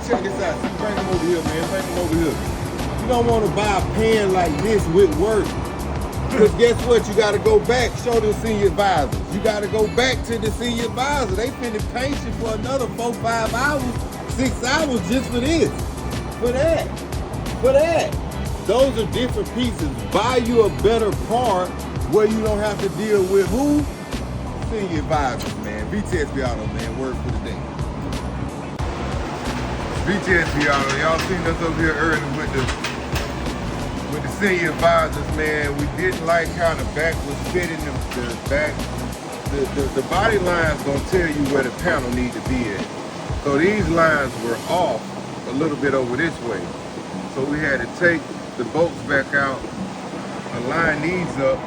check this out. See, bring them over here, man. Bring them over here. You don't want to buy a pan like this with work. Because guess what? You got to go back, show the senior advisors. You got to go back to the senior advisor. They finna paint you for another 4, 5 hours, 6 hours just for this. For that. For that. Those are different pieces. Buy you a better part where you don't have to deal with who? Senior advisors, man. VTSB Auto, man. Word for the day. VTSB Auto. Y'all seen us over here early with the senior advisors, man. We didn't like how the back was fitting. The back, the body line's gonna tell you where the panel need to be at. So these lines were off a little bit over this way. So we had to take the bolts back out, align these up.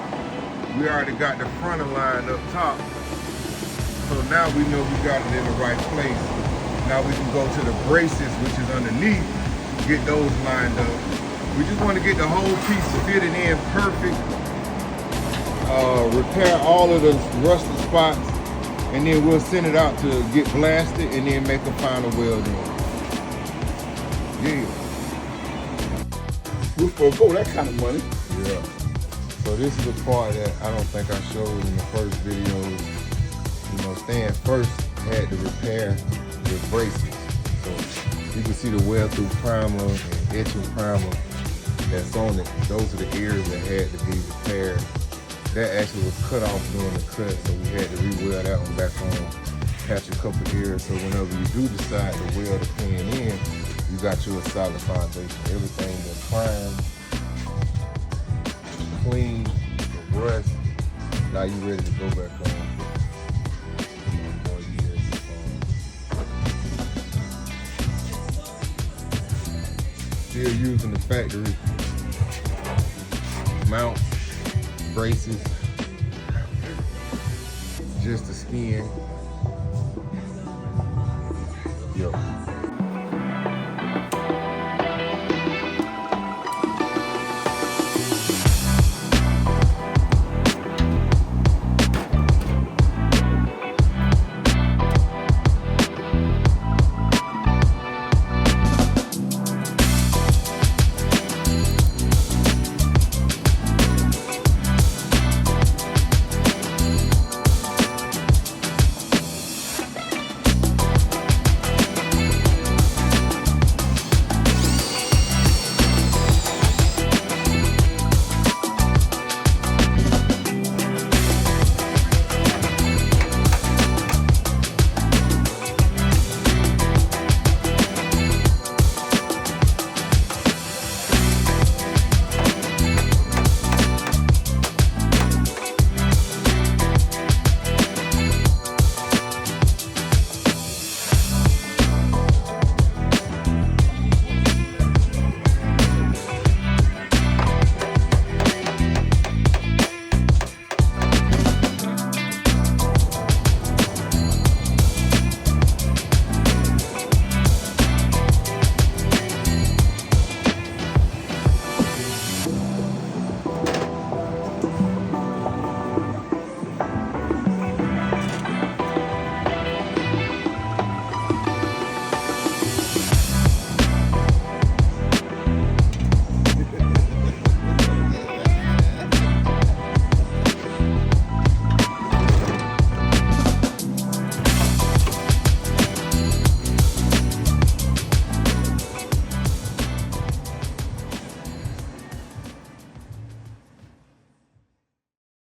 We already got the front line up top. So now we know we got it in the right place. Now we can go to the braces, which is underneath, get those lined up. We just want to get the whole piece fitted in perfect, repair all of the rusted spots, and then we'll send it out to get blasted and then make a final weld in. Yeah. Roof for that kind of money. Yeah. So this is the part that I don't think I showed in the first video. You know, Stan first had to repair the braces. So you can see the wear through primer and etching primer that's on it. Those are the areas that had to be repaired. That actually was cut off during the cut, so we had to re-weld that one back on, patch a couple areas, so whenever you do decide to weld the pan in, you got you a solid foundation. Everything was primed, clean, the rust. Now you ready to go back on. More years. Still using the factory mounts, braces, just the skin. Yo.